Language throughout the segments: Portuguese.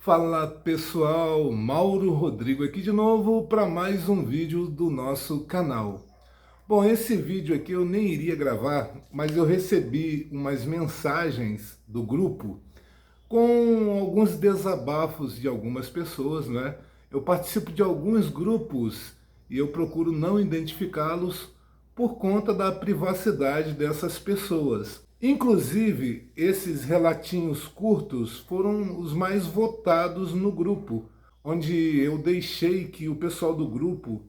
Fala pessoal, Mauro Rodrigo aqui de novo para mais um vídeo do nosso canal. Bom, esse vídeo aqui eu nem iria gravar, mas eu recebi umas mensagens do grupo com alguns desabafos de algumas pessoas, né? Eu participo de alguns grupos e eu procuro não identificá-los por conta da privacidade dessas pessoas. Inclusive, esses relatinhos curtos foram os mais votados no grupo, onde eu deixei que o pessoal do grupo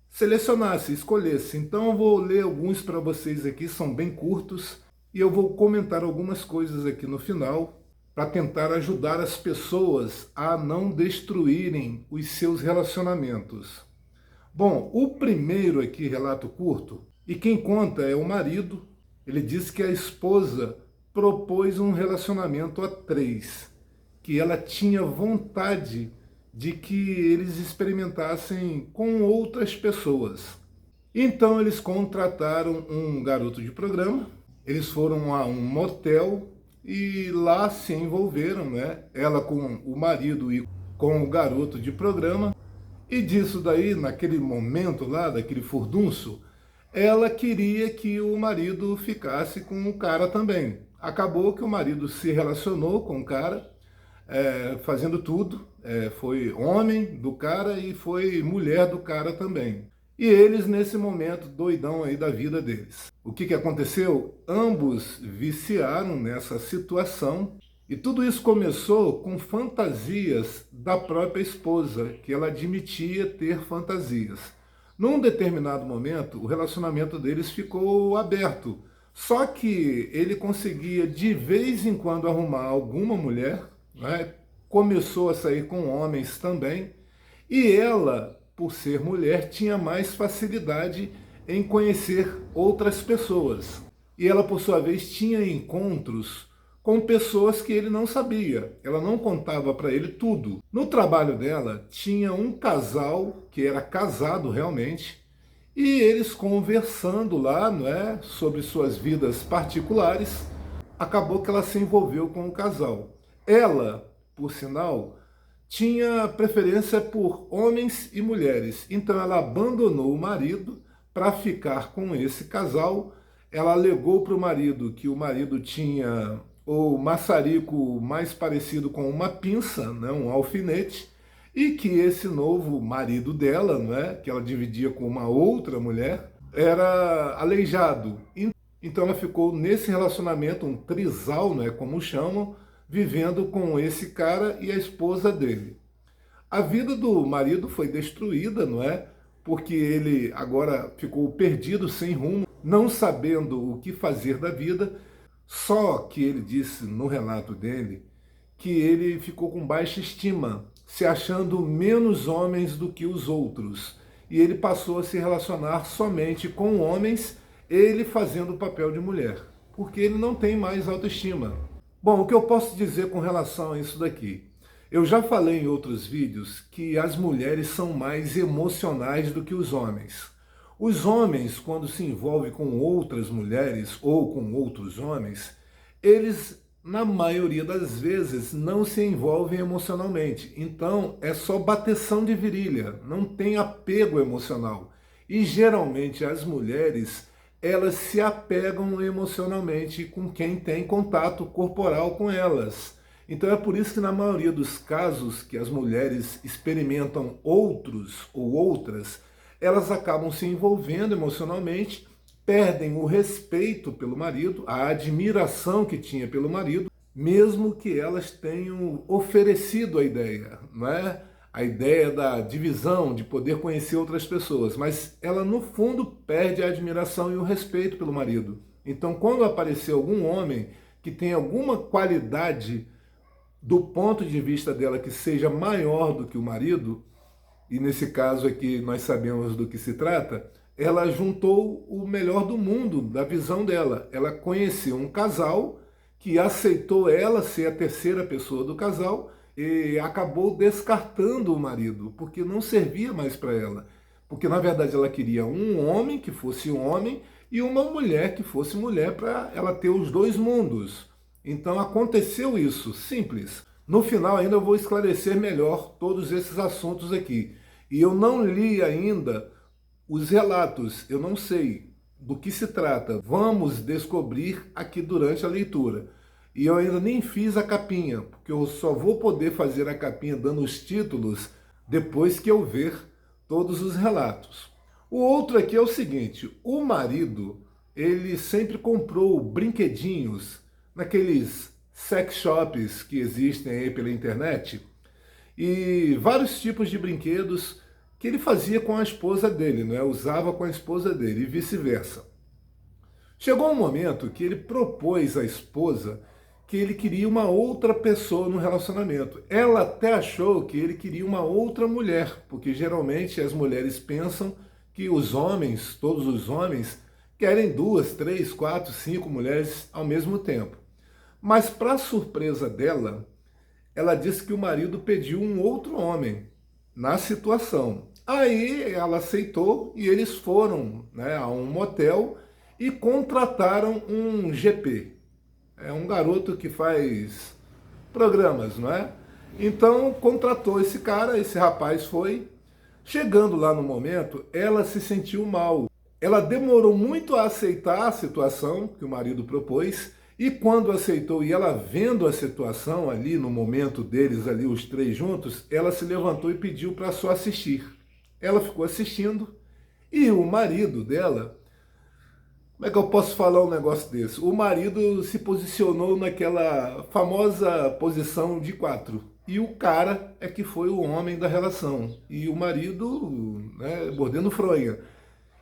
selecionasse, escolhesse. Então eu vou ler alguns para vocês aqui, são bem curtos, e eu vou comentar algumas coisas aqui no final para tentar ajudar as pessoas a não destruírem os seus relacionamentos. Bom, o primeiro aqui, relato curto, e quem conta é o marido. Ele disse que a esposa propôs um relacionamento a três, que ela tinha vontade de que eles experimentassem com outras pessoas. Então eles contrataram um garoto de programa, eles foram a um motel e lá se envolveram, né? Ela com o marido e com o garoto de programa. E disso daí, naquele momento lá, daquele furdunço, ela queria que o marido ficasse com o cara também. Acabou que o marido se relacionou com o cara, fazendo tudo. Foi homem do cara e foi mulher do cara também. E eles, nesse momento, doidão aí da vida deles. O que aconteceu? Ambos viciaram nessa situação. E tudo isso começou com fantasias da própria esposa, que ela admitia ter fantasias. Num determinado momento, o relacionamento deles ficou aberto. Só que ele conseguia de vez em quando arrumar alguma mulher, né? Começou a sair com homens também, e ela, por ser mulher, tinha mais facilidade em conhecer outras pessoas. E ela, por sua vez, tinha encontros com pessoas que ele não sabia. Ela não contava para ele tudo. No trabalho dela, tinha um casal que era casado realmente, e eles conversando lá, não é, sobre suas vidas particulares, acabou que ela se envolveu com o casal. Ela, por sinal, tinha preferência por homens e mulheres. Então ela abandonou o marido para ficar com esse casal. Ela alegou para o marido que o marido tinha o maçarico mais parecido com uma pinça, né, um alfinete, e que esse novo marido dela, né, que ela dividia com uma outra mulher, era aleijado. Então ela ficou nesse relacionamento, um trisal, né, como chamam, vivendo com esse cara e a esposa dele. A vida do marido foi destruída, não é? Porque ele agora ficou perdido, sem rumo, não sabendo o que fazer da vida. Só que ele disse no relato dele que ele ficou com baixa estima, se achando menos homens do que os outros. E ele passou a se relacionar somente com homens, ele fazendo o papel de mulher, porque ele não tem mais autoestima. Bom, o que eu posso dizer com relação a isso daqui? Eu já falei em outros vídeos que as mulheres são mais emocionais do que os homens. Os homens, quando se envolvem com outras mulheres ou com outros homens, eles, na maioria das vezes, não se envolvem emocionalmente. Então, é só bateção de virilha, não tem apego emocional. E, geralmente, as mulheres, elas se apegam emocionalmente com quem tem contato corporal com elas. Então, é por isso que, na maioria dos casos que as mulheres experimentam outros ou outras, elas acabam se envolvendo emocionalmente, perdem o respeito pelo marido, a admiração que tinha pelo marido, mesmo que elas tenham oferecido a ideia, não é? A ideia da divisão, de poder conhecer outras pessoas, mas ela no fundo perde a admiração e o respeito pelo marido. Então, quando aparecer algum homem que tem alguma qualidade do ponto de vista dela que seja maior do que o marido, e nesse caso aqui nós sabemos do que se trata, ela juntou o melhor do mundo, da visão dela. Ela conheceu um casal que aceitou ela ser a terceira pessoa do casal e acabou descartando o marido, porque não servia mais para ela. Porque na verdade ela queria um homem que fosse homem e uma mulher que fosse mulher, para ela ter os dois mundos. Então aconteceu isso, simples. No final ainda eu vou esclarecer melhor todos esses assuntos aqui. E eu não li ainda os relatos, eu não sei do que se trata. Vamos descobrir aqui durante a leitura. E eu ainda nem fiz a capinha, porque eu só vou poder fazer a capinha dando os títulos depois que eu ver todos os relatos. O outro aqui é o seguinte, o marido, ele sempre comprou brinquedinhos naqueles sex shops que existem aí pela internet e vários tipos de brinquedos que ele fazia com a esposa dele, né? Usava com a esposa dele e vice-versa. Chegou um momento que ele propôs à esposa que ele queria uma outra pessoa no relacionamento. Ela até achou que ele queria uma outra mulher, porque geralmente as mulheres pensam que os homens, todos os homens, querem 2, 3, 4, 5 mulheres ao mesmo tempo. Mas para surpresa dela, ela disse que o marido pediu um outro homem na situação. Aí ela aceitou e eles foram, né, a um motel e contrataram um GP. É um garoto que faz programas, não é? Então contratou esse cara, esse rapaz foi. Chegando lá no momento, ela se sentiu mal. Ela demorou muito a aceitar a situação que o marido propôs e quando aceitou e ela vendo a situação ali no momento deles ali os três juntos, ela se levantou e pediu para só assistir. Ela ficou assistindo e o marido dela, como é que eu posso falar um negócio desse? O marido se posicionou naquela famosa posição de 4. E o cara é que foi o homem da relação. E o marido, né, mordendo fronha.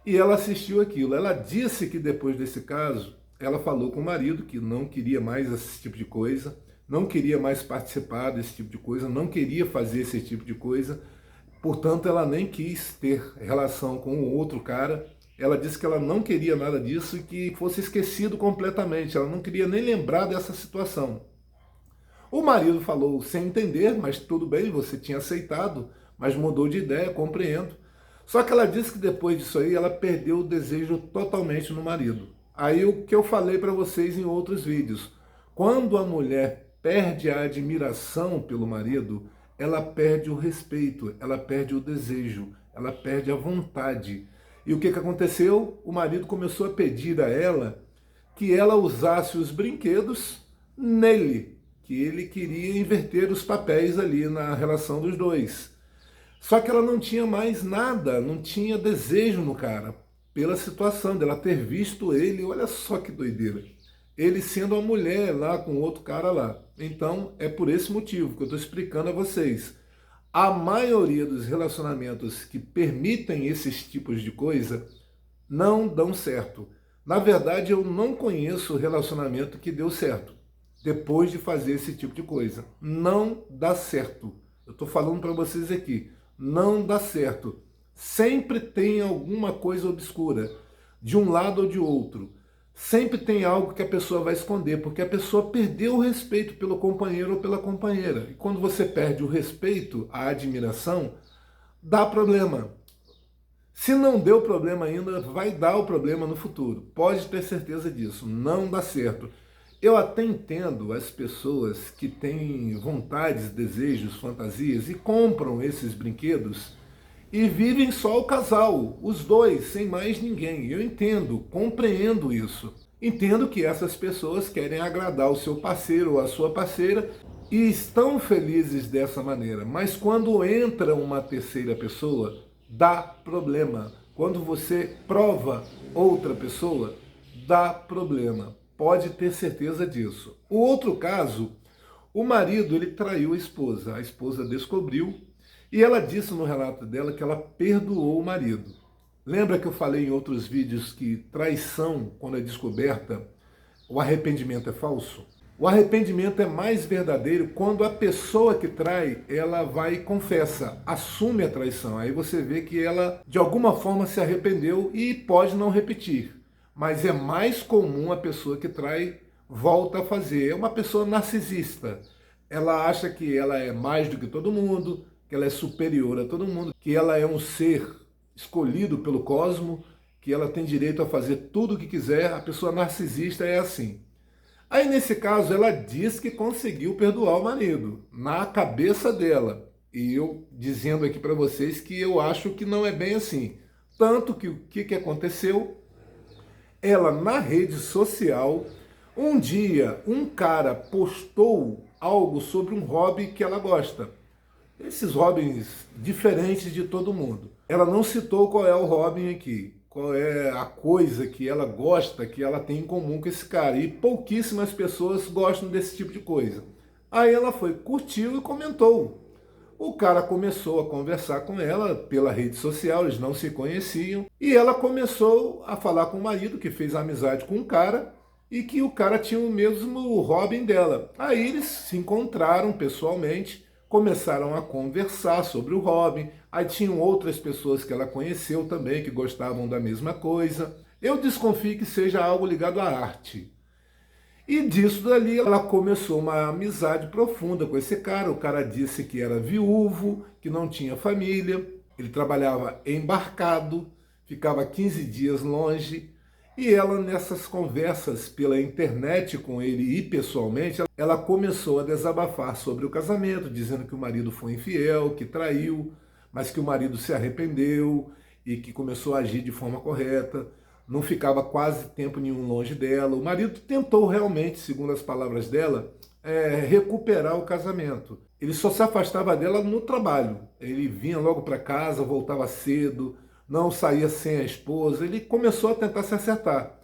E ela assistiu aquilo. Ela disse que depois desse caso, ela falou com o marido que não queria mais esse tipo de coisa, não queria mais participar desse tipo de coisa, não queria fazer esse tipo de coisa. Portanto, ela nem quis ter relação com o outro cara. Ela disse que ela não queria nada disso e que fosse esquecido completamente. Ela não queria nem lembrar dessa situação. O marido falou sem entender, mas tudo bem, você tinha aceitado, mas mudou de ideia, compreendo. Só que ela disse que depois disso aí, ela perdeu o desejo totalmente no marido. Aí o que eu falei para vocês em outros vídeos. Quando a mulher perde a admiração pelo marido, ela perde o respeito, ela perde o desejo, ela perde a vontade. E o que aconteceu? O marido começou a pedir a ela que ela usasse os brinquedos nele, que ele queria inverter os papéis ali na relação dos dois. Só que ela não tinha mais nada, não tinha desejo no cara, pela situação dela ter visto ele, olha só que doideira, ele sendo uma mulher lá com outro cara lá. Então é por esse motivo que eu estou explicando a vocês. A maioria dos relacionamentos que permitem esses tipos de coisa não dão certo. Na verdade, eu não conheço relacionamento que deu certo depois de fazer esse tipo de coisa. Não dá certo. Eu estou falando para vocês aqui. Não dá certo. Sempre tem alguma coisa obscura, de um lado ou de outro. Sempre tem algo que a pessoa vai esconder, porque a pessoa perdeu o respeito pelo companheiro ou pela companheira. E quando você perde o respeito, a admiração, dá problema. Se não deu problema ainda, vai dar o problema no futuro. Pode ter certeza disso. Não dá certo. Eu até entendo as pessoas que têm vontades, desejos, fantasias e compram esses brinquedos e vivem só o casal, os dois, sem mais ninguém. Eu entendo, compreendo isso. Entendo que essas pessoas querem agradar o seu parceiro ou a sua parceira e estão felizes dessa maneira. Mas quando entra uma terceira pessoa, dá problema. Quando você prova outra pessoa, dá problema. Pode ter certeza disso. O outro caso, o marido ele traiu a esposa descobriu e ela disse no relato dela que ela perdoou o marido. Lembra que eu falei em outros vídeos que traição, quando é descoberta, o arrependimento é falso? O arrependimento é mais verdadeiro quando a pessoa que trai, ela vai e confessa, assume a traição. Aí você vê que ela, de alguma forma, se arrependeu e pode não repetir. Mas é mais comum a pessoa que trai volta a fazer. É uma pessoa narcisista. Ela acha que ela é mais do que todo mundo, que ela é superior a todo mundo, que ela é um ser escolhido pelo cosmo, que ela tem direito a fazer tudo o que quiser. A pessoa narcisista é assim. Aí, nesse caso, ela diz que conseguiu perdoar o marido, na cabeça dela. E eu dizendo aqui para vocês que eu acho que não é bem assim. Tanto que o que aconteceu? Ela, na rede social, um dia, um cara postou algo sobre um hobby que ela gosta. Esses hobbies diferentes de todo mundo. Ela não citou qual é o hobby aqui, qual é a coisa que ela gosta, que ela tem em comum com esse cara. E pouquíssimas pessoas gostam desse tipo de coisa. Aí ela foi, curtiu e comentou. O cara começou a conversar com ela pela rede social, eles não se conheciam, e ela começou a falar com o marido, que fez amizade com o cara, e que o cara tinha o mesmo hobby dela. Aí eles se encontraram pessoalmente, começaram a conversar sobre o hobby, aí tinham outras pessoas que ela conheceu também, que gostavam da mesma coisa. Eu desconfio que seja algo ligado à arte. E disso dali ela começou uma amizade profunda com esse cara. O cara disse que era viúvo, que não tinha família, ele trabalhava embarcado, ficava 15 dias longe. E ela, nessas conversas pela internet com ele e pessoalmente, ela começou a desabafar sobre o casamento, dizendo que o marido foi infiel, que traiu, mas que o marido se arrependeu e que começou a agir de forma correta, não ficava quase tempo nenhum longe dela. O marido tentou realmente, segundo as palavras dela, recuperar o casamento. Ele só se afastava dela no trabalho. Ele vinha logo para casa, voltava cedo, não saía sem a esposa. Ele começou a tentar se acertar.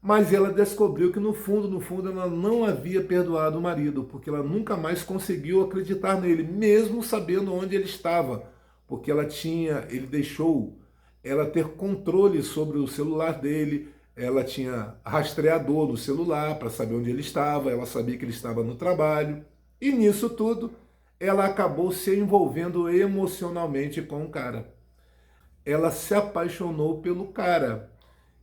Mas ela descobriu que no fundo, ela não havia perdoado o marido, porque ela nunca mais conseguiu acreditar nele, mesmo sabendo onde ele estava, porque ele deixou ela ter controle sobre o celular dele, ela tinha rastreador no celular para saber onde ele estava, ela sabia que ele estava no trabalho, e nisso tudo ela acabou se envolvendo emocionalmente com o cara. Ela se apaixonou pelo cara.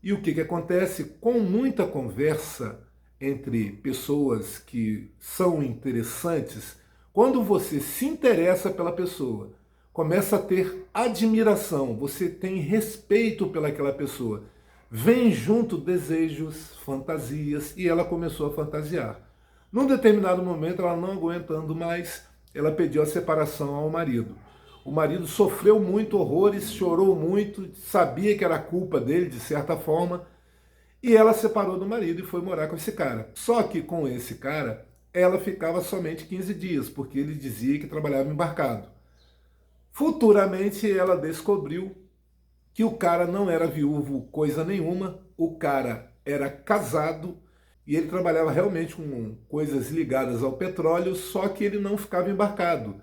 E o que acontece? Com muita conversa entre pessoas que são interessantes, quando você se interessa pela pessoa, começa a ter admiração, você tem respeito pelaquela pessoa, vem junto desejos, fantasias, e ela começou a fantasiar. Num determinado momento, ela não aguentando mais, ela pediu a separação ao marido. O marido sofreu muito, horrores, chorou muito, sabia que era culpa dele, de certa forma, e ela separou do marido e foi morar com esse cara. Só que com esse cara, ela ficava somente 15 dias, porque ele dizia que trabalhava embarcado. Futuramente, ela descobriu que o cara não era viúvo coisa nenhuma, o cara era casado e ele trabalhava realmente com coisas ligadas ao petróleo, só que ele não ficava embarcado.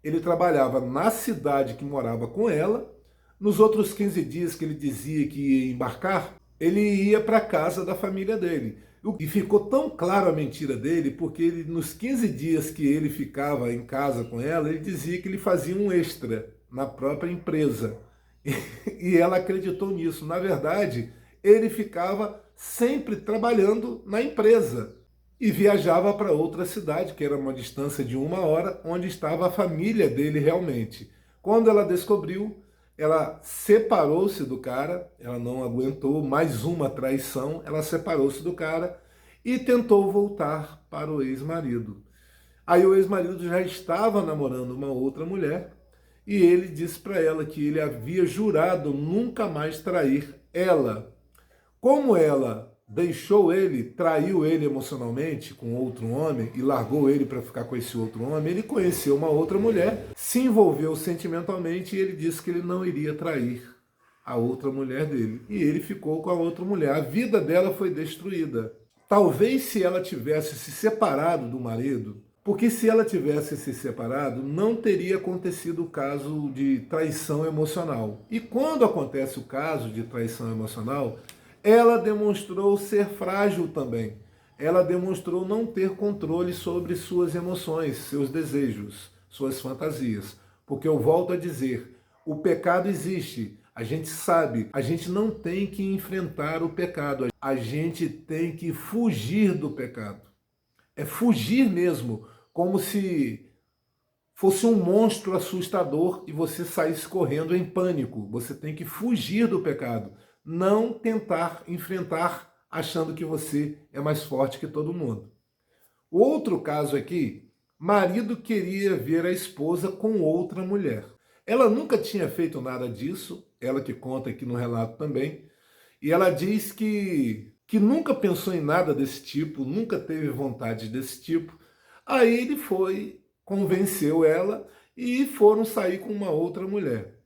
Ele trabalhava na cidade que morava com ela. Nos outros 15 dias que ele dizia que ia embarcar, ele ia para a casa da família dele. E ficou tão claro a mentira dele, porque nos 15 dias que ele ficava em casa com ela, ele dizia que ele fazia um extra na própria empresa. E ela acreditou nisso. Na verdade, ele ficava sempre trabalhando na empresa e viajava para outra cidade, que era uma distância de 1 hora, onde estava a família dele realmente. Quando ela descobriu, ela separou-se do cara, ela não aguentou mais uma traição, ela separou-se do cara e tentou voltar para o ex-marido. Aí o ex-marido já estava namorando uma outra mulher e ele disse para ela que ele havia jurado nunca mais trair ela. Como ela deixou ele, traiu ele emocionalmente com outro homem e largou ele para ficar com esse outro homem, ele conheceu uma outra mulher, se envolveu sentimentalmente e ele disse que ele não iria trair a outra mulher dele. E ele ficou com a outra mulher. A vida dela foi destruída. Talvez se ela tivesse se separado do marido, porque se ela tivesse se separado, não teria acontecido o caso de traição emocional. E quando acontece o caso de traição emocional, ela demonstrou ser frágil também. Ela demonstrou não ter controle sobre suas emoções, seus desejos, suas fantasias. Porque eu volto a dizer, o pecado existe, a gente sabe, a gente não tem que enfrentar o pecado, a gente tem que fugir do pecado. É fugir mesmo, como se fosse um monstro assustador e você saísse correndo em pânico. Você tem que fugir do pecado. Não tentar enfrentar achando que você é mais forte que todo mundo. Outro caso aqui, marido queria ver a esposa com outra mulher. Ela nunca tinha feito nada disso, ela que conta aqui no relato também, e ela diz que nunca pensou em nada desse tipo, nunca teve vontade desse tipo. Aí ele foi, convenceu ela e foram sair com uma outra mulher.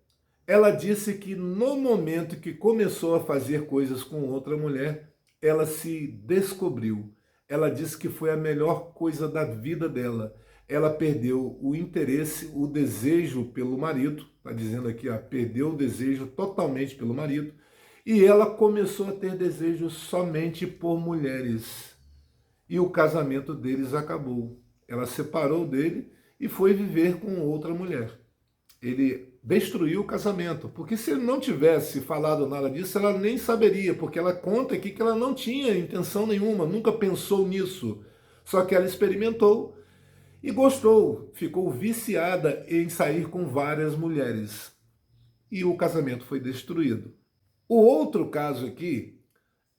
Ela disse que no momento que começou a fazer coisas com outra mulher, ela se descobriu. Ela disse que foi a melhor coisa da vida dela. Ela perdeu o interesse, o desejo pelo marido, está dizendo aqui, perdeu o desejo totalmente pelo marido, e ela começou a ter desejo somente por mulheres. E o casamento deles acabou. Ela separou dele e foi viver com outra mulher. Ele destruiu o casamento, porque se ele não tivesse falado nada disso, ela nem saberia, porque ela conta aqui que ela não tinha intenção nenhuma, nunca pensou nisso. Só que ela experimentou e gostou, ficou viciada em sair com várias mulheres. E o casamento foi destruído. O outro caso aqui,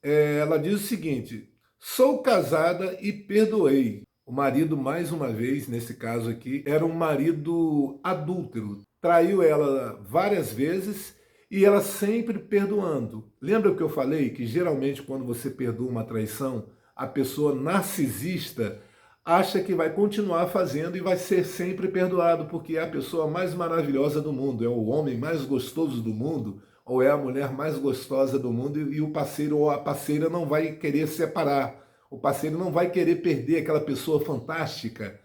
ela diz o seguinte: sou casada e perdoei. O marido, mais uma vez, nesse caso aqui, era um marido adúltero. Traiu ela várias vezes e ela sempre perdoando. Lembra que eu falei que geralmente quando você perdoa uma traição, a pessoa narcisista acha que vai continuar fazendo e vai ser sempre perdoado, porque é a pessoa mais maravilhosa do mundo, é o homem mais gostoso do mundo, ou é a mulher mais gostosa do mundo, e o parceiro ou a parceira não vai querer separar. O parceiro não vai querer perder aquela pessoa fantástica.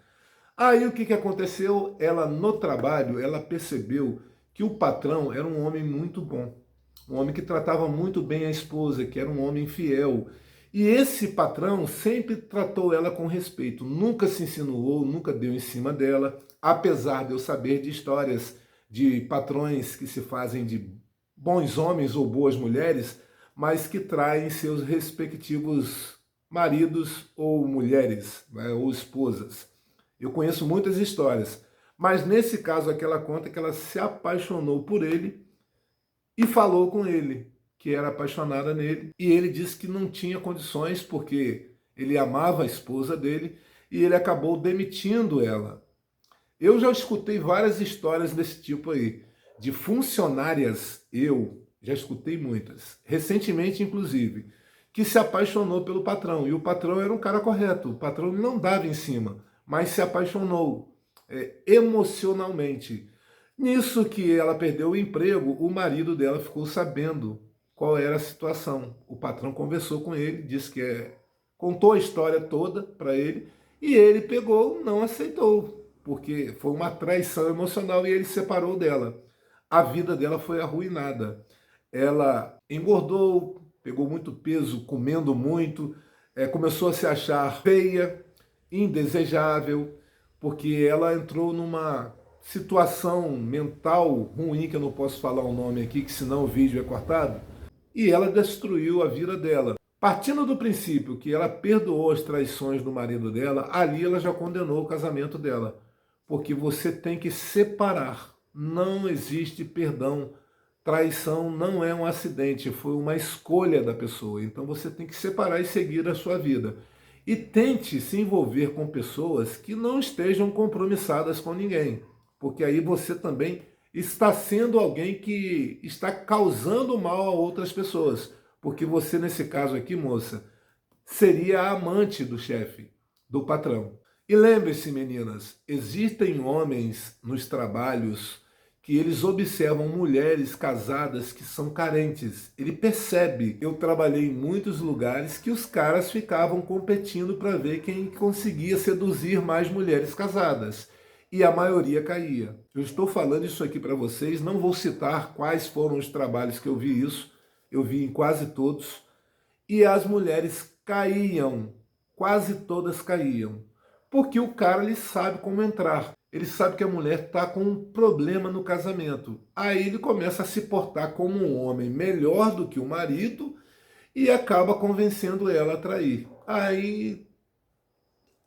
Aí o que aconteceu? Ela, no trabalho, ela percebeu que o patrão era um homem muito bom. Um homem que tratava muito bem a esposa, que era um homem fiel. E esse patrão sempre tratou ela com respeito, nunca se insinuou, nunca deu em cima dela, apesar de eu saber de histórias de patrões que se fazem de bons homens ou boas mulheres, mas que traem seus respectivos maridos ou mulheres, né, ou esposas. Eu conheço muitas histórias, mas nesse caso aqui ela conta que ela se apaixonou por ele e falou com ele que era apaixonada nele, e ele disse que não tinha condições porque ele amava a esposa dele e ele acabou demitindo ela. Eu já escutei várias histórias desse tipo aí, de funcionárias, eu já escutei muitas, recentemente inclusive, que se apaixonou pelo patrão, e o patrão era um cara correto, o patrão não dava em cima, mas se apaixonou emocionalmente. Nisso que ela perdeu o emprego, o marido dela ficou sabendo qual era a situação. O patrão conversou com ele, disse que contou a história toda para ele, e ele pegou, não aceitou, porque foi uma traição emocional e ele se separou dela. A vida dela foi arruinada. Ela engordou, pegou muito peso, comendo muito, começou a se achar feia, indesejável, porque ela entrou numa situação mental ruim, que eu não posso falar o nome aqui, que senão o vídeo é cortado, e ela destruiu a vida dela. Partindo do princípio que ela perdoou as traições do marido dela, ali ela já condenou o casamento dela, porque você tem que separar, não existe perdão. Traição não é um acidente, foi uma escolha da pessoa. Então você tem que separar e seguir a sua vida. E tente se envolver com pessoas que não estejam compromissadas com ninguém, porque aí você também está sendo alguém que está causando mal a outras pessoas. Porque você, nesse caso aqui, moça, seria a amante do chefe, do patrão. E lembre-se, meninas, existem homens nos trabalhos que eles observam mulheres casadas que são carentes. Ele percebe. Eu trabalhei em muitos lugares que os caras ficavam competindo para ver quem conseguia seduzir mais mulheres casadas. E a maioria caía. Eu estou falando isso aqui para vocês, não vou citar quais foram os trabalhos que eu vi isso, eu vi em quase todos, e as mulheres caíam, quase todas caíam, porque o cara ele sabe como entrar. Ele sabe que a mulher está com um problema no casamento. Aí ele começa a se portar como um homem melhor do que o marido e acaba convencendo ela a trair. Aí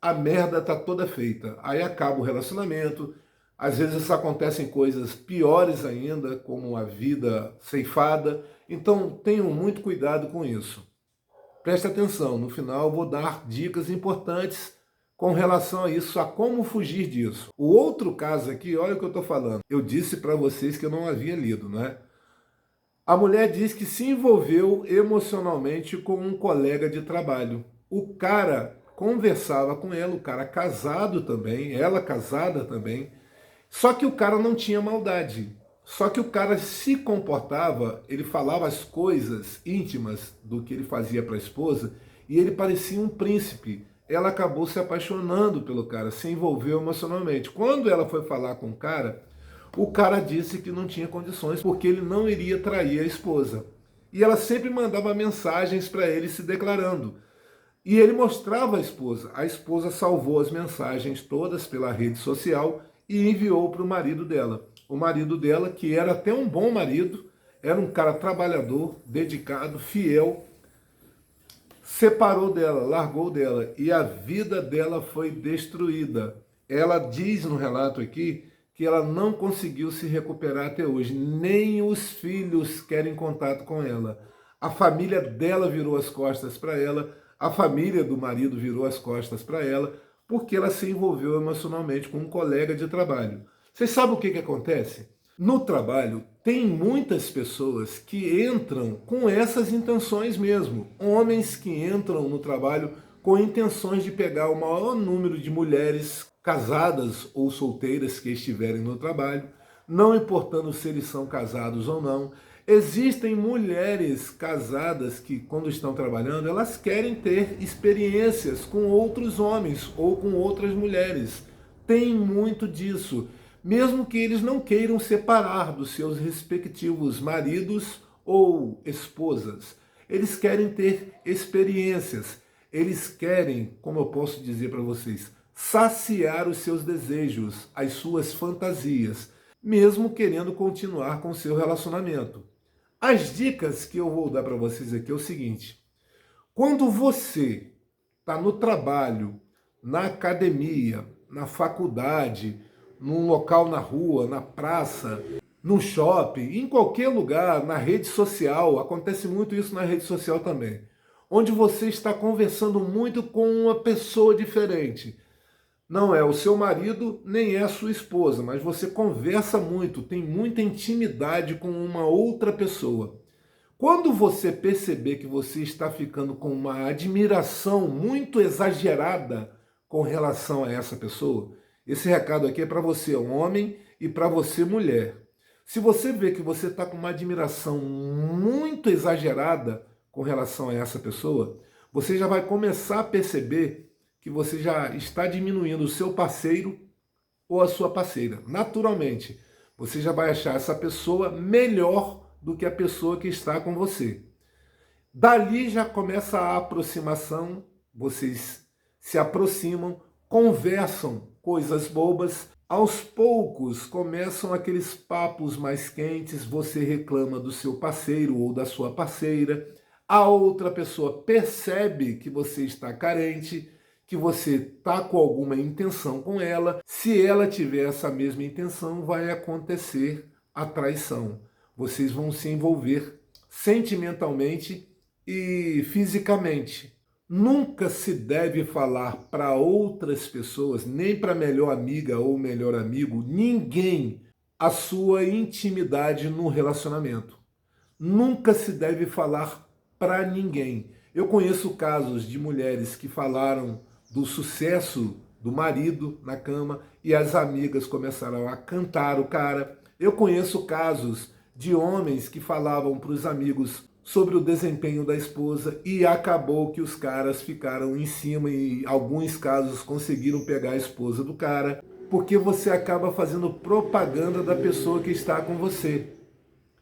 a merda tá toda feita. Aí acaba o relacionamento. Às vezes acontecem coisas piores ainda, como a vida ceifada. Então tenham muito cuidado com isso. Preste atenção, no final eu vou dar dicas importantes com relação a isso, a como fugir disso. O outro caso aqui, olha o que eu estou falando. Eu disse para vocês que eu não havia lido, não é? A mulher diz que se envolveu emocionalmente com um colega de trabalho. O cara conversava com ela, o cara casado também, ela casada também, só que o cara não tinha maldade. Só que o cara se comportava, ele falava as coisas íntimas do que ele fazia para a esposa e ele parecia um príncipe. Ela acabou se apaixonando pelo cara, se envolveu emocionalmente. Quando ela foi falar com o cara disse que não tinha condições porque ele não iria trair a esposa. E ela sempre mandava mensagens para ele se declarando. E ele mostrava a esposa. A esposa salvou as mensagens todas pela rede social e enviou para o marido dela. O marido dela, que era até um bom marido, era um cara trabalhador, dedicado, fiel, separou dela, largou dela e a vida dela foi destruída. Ela diz no relato aqui que ela não conseguiu se recuperar até hoje, nem os filhos querem contato com ela. A família dela virou as costas para ela, a família do marido virou as costas para ela, porque ela se envolveu emocionalmente com um colega de trabalho. Vocês sabem o que acontece? No trabalho, tem muitas pessoas que entram com essas intenções mesmo. Homens que entram no trabalho com intenções de pegar o maior número de mulheres casadas ou solteiras que estiverem no trabalho, não importando se eles são casados ou não. Existem mulheres casadas que, quando estão trabalhando, elas querem ter experiências com outros homens ou com outras mulheres. Tem muito disso. Mesmo que eles não queiram separar dos seus respectivos maridos ou esposas. Eles querem ter experiências. Eles querem, como eu posso dizer para vocês, saciar os seus desejos, as suas fantasias, mesmo querendo continuar com o seu relacionamento. As dicas que eu vou dar para vocês aqui é o seguinte: quando você está no trabalho, na academia, na faculdade, num local na rua, na praça, no shopping, em qualquer lugar, na rede social, acontece muito isso na rede social também, onde você está conversando muito com uma pessoa diferente. Não é o seu marido, nem é a sua esposa, mas você conversa muito, tem muita intimidade com uma outra pessoa. Quando você perceber que você está ficando com uma admiração muito exagerada com relação a essa pessoa, esse recado aqui é para você, homem, e para você, mulher. Se você vê que você está com uma admiração muito exagerada com relação a essa pessoa, você já vai começar a perceber que você já está diminuindo o seu parceiro ou a sua parceira. Naturalmente, você já vai achar essa pessoa melhor do que a pessoa que está com você. Dali já começa a aproximação, vocês se aproximam, conversam coisas bobas, aos poucos começam aqueles papos mais quentes, você reclama do seu parceiro ou da sua parceira, a outra pessoa percebe que você está carente, que você está com alguma intenção com ela. Se ela tiver essa mesma intenção, vai acontecer a traição. Vocês vão se envolver sentimentalmente e fisicamente. Nunca se deve falar para outras pessoas, nem para melhor amiga ou melhor amigo, ninguém, a sua intimidade no relacionamento. Nunca se deve falar para ninguém. Eu conheço casos de mulheres que falaram do sucesso do marido na cama e as amigas começaram a cantar o cara. Eu conheço casos de homens que falavam para os amigos sobre o desempenho da esposa e acabou que os caras ficaram em cima e em alguns casos conseguiram pegar a esposa do cara, porque você acaba fazendo propaganda da pessoa que está com você.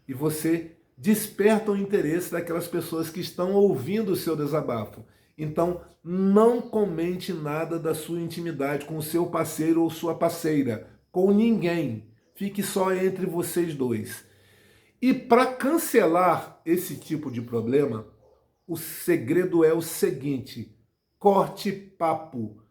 E você desperta o interesse daquelas pessoas que estão ouvindo o seu desabafo. Então, não comente nada da sua intimidade com o seu parceiro ou sua parceira, com ninguém. Fique só entre vocês dois. E para cancelar esse tipo de problema, o segredo é o seguinte: corte papo.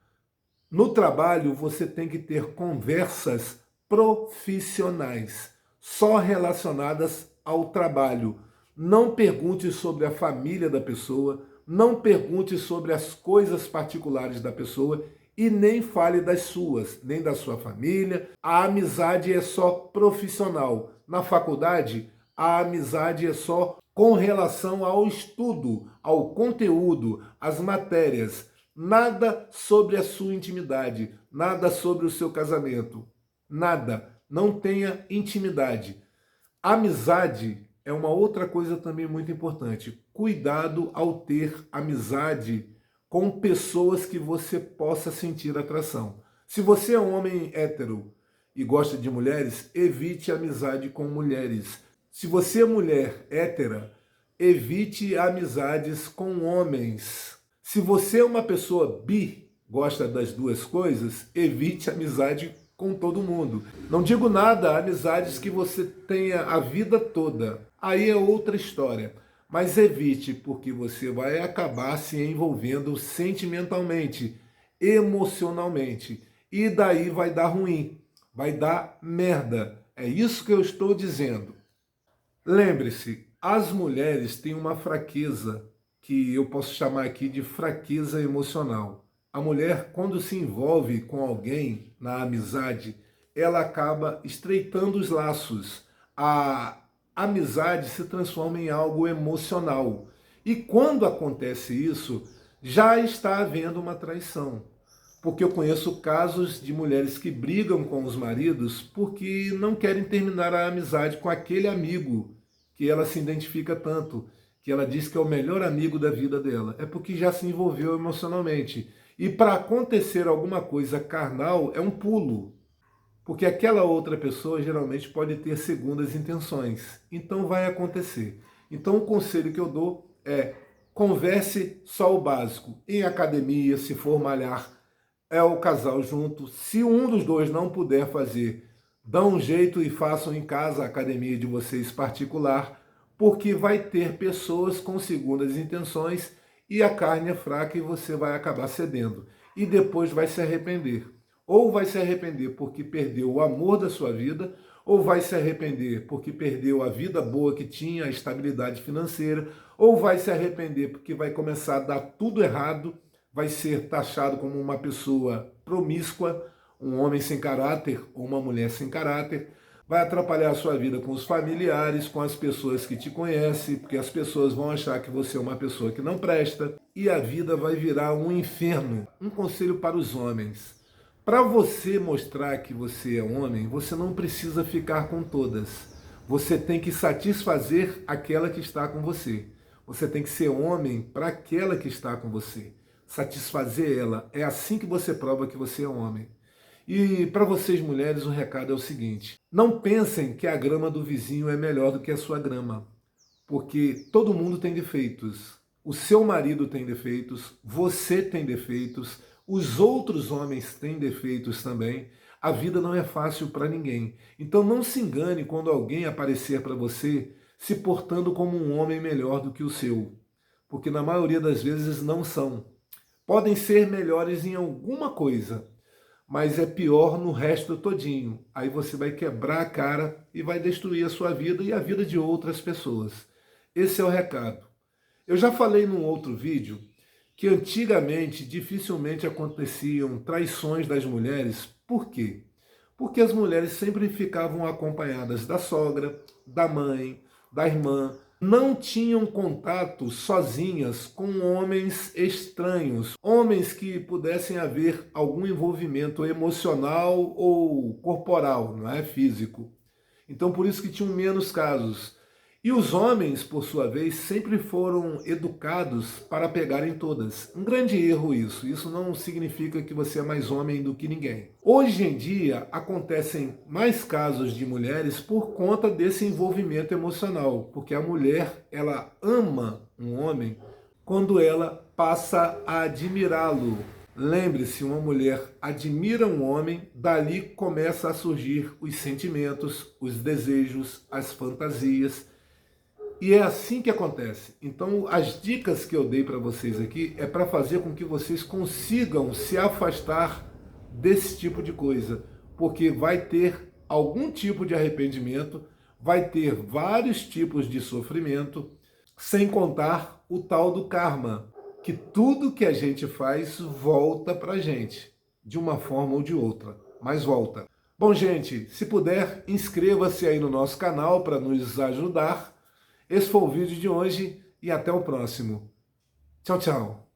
No trabalho, você tem que ter conversas profissionais, só relacionadas ao trabalho. Não pergunte sobre a família da pessoa, não pergunte sobre as coisas particulares da pessoa E nem fale das suas, nem da sua família. A amizade é só profissional. Na faculdade, a amizade é só com relação ao estudo, ao conteúdo, às matérias. Nada sobre a sua intimidade, nada sobre o seu casamento. Nada. Não tenha intimidade. Amizade é uma outra coisa também muito importante. Cuidado ao ter amizade com pessoas que você possa sentir atração. Se você é um homem hétero e gosta de mulheres, evite amizade com mulheres. Se você é mulher hétera, evite amizades com homens. Se você é uma pessoa bi, gosta das duas coisas, evite amizade com todo mundo. Não digo nada, amizades que você tenha a vida toda. Aí é outra história. Mas evite, porque você vai acabar se envolvendo sentimentalmente, emocionalmente. E daí vai dar ruim, vai dar merda. É isso que eu estou dizendo. Lembre-se, as mulheres têm uma fraqueza que eu posso chamar aqui de fraqueza emocional. A mulher, quando se envolve com alguém na amizade, ela acaba estreitando os laços. A amizade se transforma em algo emocional. E quando acontece isso, já está havendo uma traição. Porque eu conheço casos de mulheres que brigam com os maridos porque não querem terminar a amizade com aquele amigo que ela se identifica tanto, que ela diz que é o melhor amigo da vida dela. É porque já se envolveu emocionalmente. E para acontecer alguma coisa carnal é um pulo. Porque aquela outra pessoa geralmente pode ter segundas intenções. Então vai acontecer. Então o conselho que eu dou é: converse só o básico. Em academia, se for malhar, é o casal junto. Se um dos dois não puder fazer, dão um jeito e façam em casa a academia de vocês particular, porque vai ter pessoas com segundas intenções e a carne é fraca e você vai acabar cedendo. E depois vai se arrepender. Ou vai se arrepender porque perdeu o amor da sua vida, ou vai se arrepender porque perdeu a vida boa que tinha, a estabilidade financeira, ou vai se arrepender porque vai começar a dar tudo errado, vai ser taxado como uma pessoa promíscua, um homem sem caráter ou uma mulher sem caráter, vai atrapalhar a sua vida com os familiares, com as pessoas que te conhecem, porque as pessoas vão achar que você é uma pessoa que não presta, e a vida vai virar um inferno. Um conselho para os homens: para você mostrar que você é homem, você não precisa ficar com todas. Você tem que satisfazer aquela que está com você. Você tem que ser homem para aquela que está com você. Satisfazer ela. É assim que você prova que você é homem. E para vocês mulheres o recado é o seguinte: não pensem que a grama do vizinho é melhor do que a sua grama. Porque todo mundo tem defeitos. O seu marido tem defeitos, você tem defeitos, os outros homens têm defeitos também. A vida não é fácil para ninguém. Então não se engane quando alguém aparecer para você se portando como um homem melhor do que o seu. Porque na maioria das vezes não são. Podem ser melhores em alguma coisa, mas é pior no resto todinho. Aí você vai quebrar a cara e vai destruir a sua vida e a vida de outras pessoas. Esse é o recado. Eu já falei num outro vídeo que antigamente dificilmente aconteciam traições das mulheres. Por quê? Porque as mulheres sempre ficavam acompanhadas da sogra, da mãe, da irmã, não tinham contato sozinhas com homens estranhos, homens que pudessem haver algum envolvimento emocional ou corporal, não é físico. Então por isso que tinham menos casos. E os homens, por sua vez, sempre foram educados para pegarem todas. Um grande erro isso. Isso não significa que você é mais homem do que ninguém. Hoje em dia, acontecem mais casos de mulheres por conta desse envolvimento emocional. Porque a mulher, ela ama um homem quando ela passa a admirá-lo. Lembre-se, uma mulher admira um homem, dali começa a surgir os sentimentos, os desejos, as fantasias. E é assim que acontece. Então, as dicas que eu dei para vocês aqui é para fazer com que vocês consigam se afastar desse tipo de coisa, porque vai ter algum tipo de arrependimento, vai ter vários tipos de sofrimento, sem contar o tal do karma, que tudo que a gente faz volta para a gente. de uma forma ou de outra, mas volta. Bom, gente, se puder, inscreva-se aí no nosso canal para nos ajudar. Esse foi o vídeo de hoje e até o próximo. Tchau, tchau.